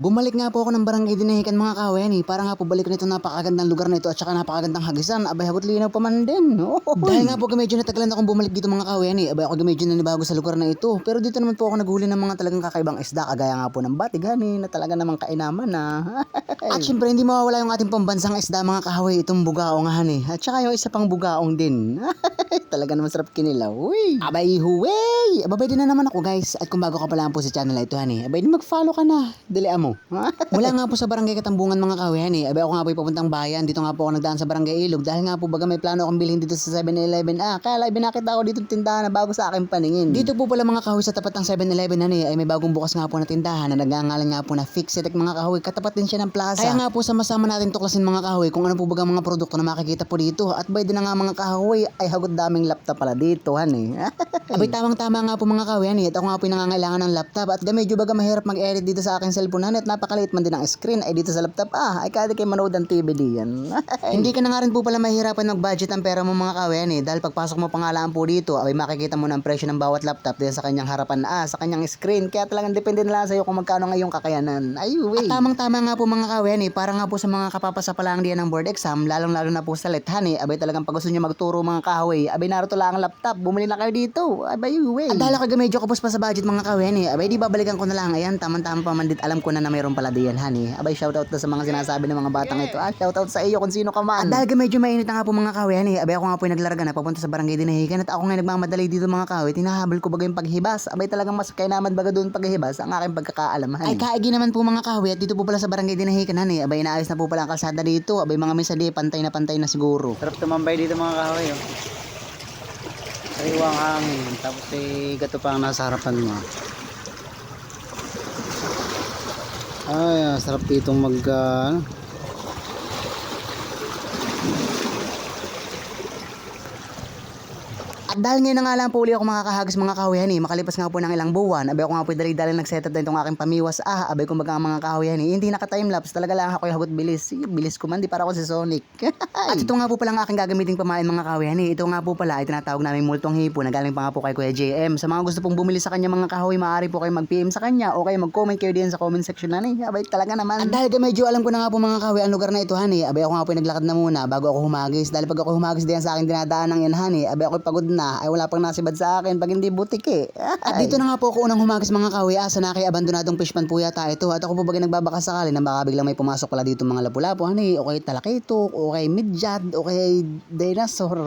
Bumalik nga po ako ng barangay Dinahican mga kawen para nga po balik nito napakagandang lugar na ito at saka napakagandang hagisan. Abay hagot linaw pa man din. Dahil nga po medyo natagalan akong bumalik dito mga kawen abay ako medyo nanibago sa lugar na ito. Pero dito naman po ako naghuli ng mga talagang kakaibang isda kagaya nga po ng batigani na talaga namang kainaman na. At syempre hindi mawawala yung ating pambansang isda mga kahawi itong bugaong At saka yung isa pang bugaong din. Talaga naman sarap kinilaw. Uy. Abay huwey. Abay din na naman ako guys. At kung bago ka pa lang po sa channel na ito abay mag-follow ka na. Dilian mo. Mula nga po sa barangay Katambungan mga kawihan abay ako nga po papuntang bayan. Dito nga po ako nagdaan sa barangay Ilog dahil nga po baga may plano akong bilhin dito sa 7-Eleven. Kaya binakita ako dito tindahan na bago sa aking paningin. Dito po pala mga kahoy sa tapat ng 7-Eleven ay may bagong bukas nga po na tindahan na nagngangalan nga po na Fixitech mga kahoy. Katapat din siya ng plaza. Kaya nga po sama-sama natin tuklasin mga kahoy kung ano po baga mga produkto na makikita po dito. At by din na nga mga kahoy ay hagot daming laptop pala dito Abay tamang-tama nga po mga kahoy at ako nga po nangangailangan ng laptop at medyo baga mahirap mag-edit dito sa aking cellphone at napakaliit man din ang screen ay dito sa laptop ay kada kayo manood ng TV diyan. Hindi ka na nga rin po pala mahirapan mag-budget ang pera mo mga kawen dahil pagpasok mo pangalaan po dito ay makikita mo na ang presyo ng bawat laptop din sa kanyang harapan sa kanyang screen kaya talagang depende na lang sa iyo kung magkano nga yung kakayanan. At tamang-tama nga po mga kawen para nga po sa mga kapapasa pa lang diyan ng board exam lalong-lalo na po sa lethan abay talagang pag gusto niyo magturo mga kahoy abay narito lang ang laptop bumili na kayo dito abay At dahil ka medyo kapos pa sa budget mga kawen abay di babalikan ko na lang ayan tamang-tama pa man dit alam ko na mayroon pala diyan abay shoutout na sa mga sinasabi ng mga batang ito shoutout sa iyo kung sino ka man. At dahil medyo mainit na nga po mga kawen abay ako nga po naglarga na papunta sa barangay Dinahican at ako nga nagmamadali dito mga kawen tinahabol ko baga yung paghibas abay talagang mas kainaman baga doon paghibas ang aking pagkakaalam ay kaigi naman po mga kawen at dito po pala sa barangay Dinahican abay inaayos na po pala ang kalsada dito abay mga minsan pantay na siguro. Sarap tumambay dito mga kahoy sariwang hangin tapos gato pa ang nasa harapan mo. Sarap itong At dahil ngayon na nga lang po uli ako makakahagas mga kahoy makalipas nga po ng ilang buwan abay ako nga po dali-dali nag-setup na itong aking pamiwas abay kumbaga mga kahoy hindi naka-timelapse talaga lang ako hagot bilis ko man di para ako si Sonic. At ito nga po pala ang aking gagamiting pamain mga kahoy ito nga po pala ay tinatawag namin multong hipo na galing pa nga po kay Kuya JM. Sa mga gusto pong bumili sa kanya mga kahoy maaari po kayo mag-PM sa kanya o kayo mag-comment kayo din sa comment section abay talaga naman. At dahil medyo alam ko na nga po mga kahoy ang lugar na ito abay ako nga po naglakad na muna bago ako humagis dahil pag ako humagis diyan sa aking dinadaan ng yan abay ako pagod na ay wala pang nasibad sa akin pag hindi butik At dito na nga po ako unang humagis mga kahoy sa na kay abandonadong fishpan po yata ito at ako po bagay nagbabaka sakali na baka biglang may pumasok pala dito mga lapu-lapu okay talakitok okay midyad okay dinosaur.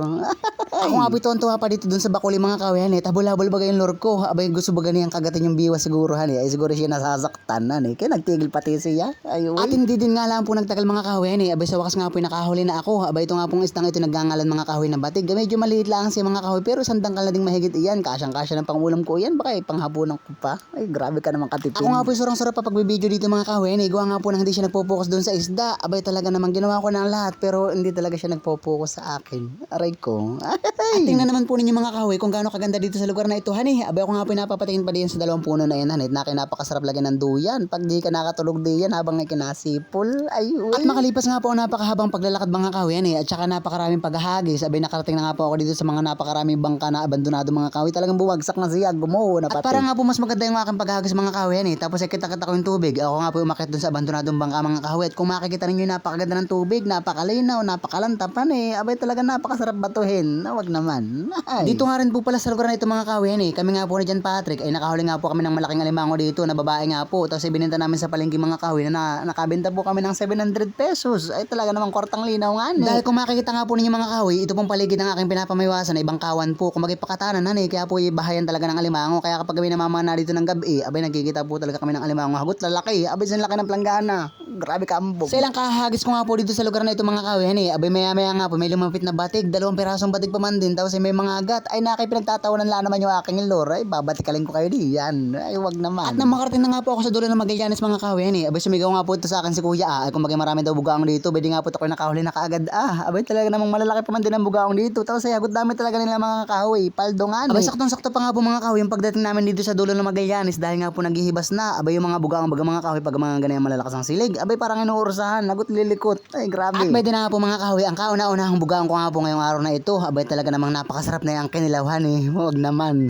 Ako nga po tontuwa pa dito dun sa bakuli mga kahoy habol-habol bagay yung lure ko abay gusto bagay niyang kagatin yung biwas siguro ay siguro siya nasasaktan kaya nagtigil pati siya at hindi din nga lang po nagtagal mga kahoy abay sa wakas nga po nakahuli na ako abay ito nga pong istang ito nagngangalan mga kahoy na batig medyo maliit lang siya mga kahoy pero sandang ka na ding mahigit iyan kasyang-kasya ng pangulam ko iyan baka panghapunan ko pa ay grabe ka naman katipin. Ako nga po surang-sarap pa pagbibideo dito mga kahoy gawa nga po na hindi siya nagpo-focus doon sa isda abay talaga namang ginawa ko ng lahat pero hindi talaga siya nagpo-focus sa akin aray ko. At tingnan naman po ninyo mga kahoy kung gaano kaganda dito sa lugar na ito abay ako nga po napapatingin pa din sa dalawang puno na yan na napakasarap lagyan ng duyan pag di ka nakatulog diyan habang kinasipol at makalipas nga po napakahabang paglalakad mga kahoy at saka napakaraming paghahagis abay nakarating na nga po ako dito sa mga napakaraming bangka na abandonado mga kahoy talagang buwagsak na siya gumuho na pati. At para nga po mas maganda yung aking paghahagis mga kahoy tapos kita-kita ko yung tubig ako nga po umakyat dun sa abandonadong bangka mga kahoy at kung makikita ninyo napakaganda ng tubig napakalinaw napakalantapan abay talaga napakasarap batuhin wag naman. Dito nga rin po pala sa lugar na ito mga kahoy kami nga po ni John Patrick ay nakahuli nga po kami ng malaking alimango dito na babae nga po tapos ibinenta namin sa palengke mga kahoy na nakabenta po kami ng 700 pesos ay talaga namang kwartang linaw nga dahil kung makikita nga po ninyo mga kahoy ito pong paligid ng aking pinapamiwasan ay bangkawan po kung magipakatanan kaya po bahayan talaga ng alimango kaya kapag kami namamana dito ng gabi abay nagkikita po talaga kami ng alimango hagot lalaki abay sa laki ng planggana grabe kambog. Sa ilang kahagis ko nga po dito sa lugar na ito mga kahoy abay maya nga po may lumapit na batig 2 pirasong batig pa man din tapos may mga agat ay pinagtatawanan lang naman yung aking lure ay babatikalin ko kayo diyan ay wag naman. At nang makarating na nga po ako sa dulo ng Magallanes mga kahoy abay sumigaw nga po ito sa akin si kuya ay kung marami daw bugaong dito pwede nga po ako nakahuli na kaagad abay talaga namang malalaki pa man din ang bugaong dito tapos ay hagot dami talaga nila mga kahoy paldongan abay saktong-sakto pa nga po mga kahoy yung pagdating namin dito sa dulo ng Magallanes dahil nga po naghihibas na abay yung mga bugaong mga kahoy pag mga ganyan malalakas ang silig abay parang inuursahan nagot lilikot ay grabe. At pwede na nga po mga kahoy ang kauna-unahang bugaong ko nga po ngayong araw na ito abay talaga namang napakasarap na yung kinilawhan wag naman.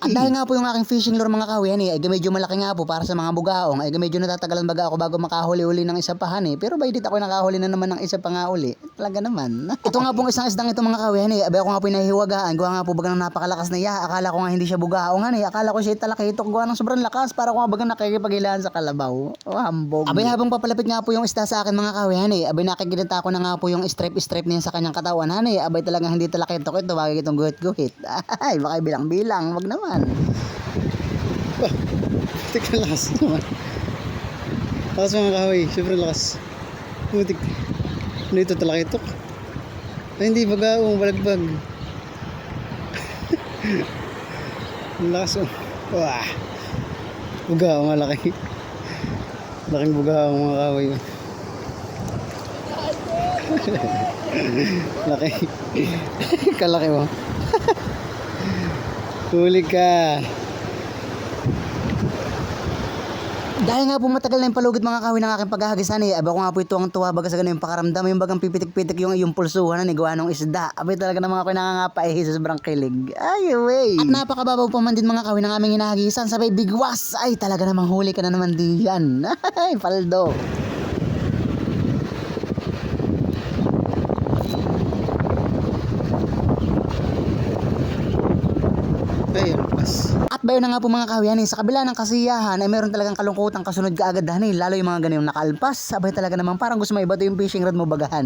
At dahil nga po yung aking fishing lure mga kahoy hani, ay medyo malaki nga po para sa mga bugaong, ay medyo natatagalan baga ako bago makahuli-uli ng isa pa hani. Pero by dito ako nakahuli na naman ng isa pa nga uli. Talaga naman. Ito nga pong isang isdang ito mga kahoy hani, abay ako nga po nahihiwagaan, gawa nga po baga ng napakalakas na iya. Akala ko nga hindi siya bugaong hani, akala ko siya talakitok gawa ng sobrang lakas para ko nga baga nakikipaghilaan sa kalabaw. Oh, hambog. Abay habang papalapit nga po yung isda sa akin mga kahoy hani, abay nakikita ko na nga po yung stripe niya sa kanyang katawan hani. Abay talagang hindi talakitok ito, bagay itong guhit-guhit. Ay, baka bilang-bilang, wag naman. Teka, lakas naman. Lakas mga kahoy, syempre lakas. Putik. Ano ito, talakitok? Ay, hindi, bagaong, balagbag. Lakas oh. Wah. Bugaong nga laki. Laking bugaong mga kahoy. Laki. Kalaki mo. Huli ka. Dahil nga po matagal na yung palugit mga kahoy ng aking paghahagisan eh. Aba ko nga po ito ang tuwa baga sa ganun yung pakaramdam. Yung bagang pipitik-pitik yung pulsuhan na gawa ng isda. Abay talaga ng mga kahoy nangangapa sa sobrang kilig. Ay, wey. At napakababaw pa man din mga kahoy ng aming hinahagisan. Sabay bigwas. Ay, talaga namang huli ka na naman diyan. Ay, paldo. Ay, lakas. At bayo na nga po mga kahoy, sa kabila ng kasiyahan ay meron talagang kalungkutan kasunod kaagad lalo yung mga ganyan nakaalpas. Sabay talaga naman parang gusto maibato yung fishing rod mo bagahan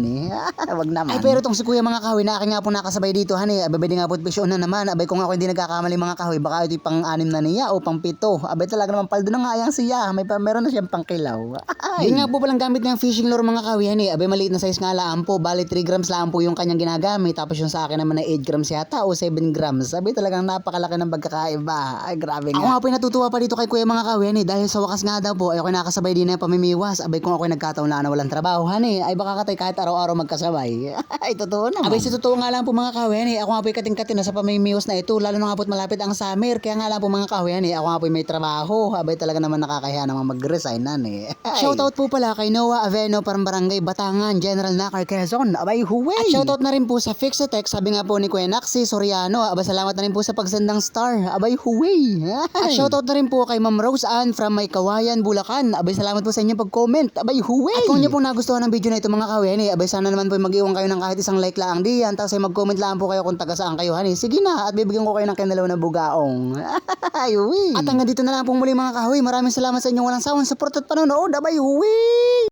Wag naman. Ay pero tong si kuya mga kahoy na aking nga po nakasabay dito abay nga po pisyon na naman. Abay kung ako hindi nagkakamali mga kahoy baka ito yung pang-6 na niya o pang-7. Abay talaga naman paldo na nga yang siya. Meron na siyang pangkilaw. Yun nga po palang gamit niyang fishing lure mga kahoy abay maliit na size nga lang po. Bali 3 grams lang po yung kanyang ginagamit. Tapos yung sa akin naman ay 8 grams yata o 7 grams. Abay talagang napakalaki ng pagkakaiba. Ay grabe nga. Ako nga po natutuwa pa dito kay kuya mga kahoy dahil sa wakas nga daw po ay ako nakasabay din na pamimiwas. Abay kung ako nagkataon na walang trabaho ay baka katay kahit araw-araw magkasabay. Ay totoo naman. Abay sa totoo nga lang po mga kahoy ako nga po kating-kating na sa pamimiwas na ito lalo na nga po malapit ang summer. Kaya nga lang po mga kahoy ako nga po may trabaho. Abay talaga naman nakakahiya naman mag-resign Shoutout po pala kay Noah Aveno parang Barangay Batangan, General Nakar Quezon. Abay huway. At shoutout na rin po sa Fixatech sabi nga po ni Kuya Naxi Soriano. Abay salamat na rin po sa pagsendang star. Abay huway. At shoutout na rin po kay Ma'am Rose Ann from May Kawayan, Bulacan. Abay salamat po sa inyong pag-comment. Abay huway. At kung niyo po nagustuhan ng video na ito mga kahoy abay sana naman po mag-iwan kayo ng kahit isang like lang diyan. Tapos ay mag-comment lang po kayo kung taga saan kayo Sige na at bibigyan ko kayo ng kinalaw na bugaong. Ay huway. At hanggang dito na lang po muli mga kahoy. Maraming salamat sa inyong walang sawang support at panonood. Abay huway.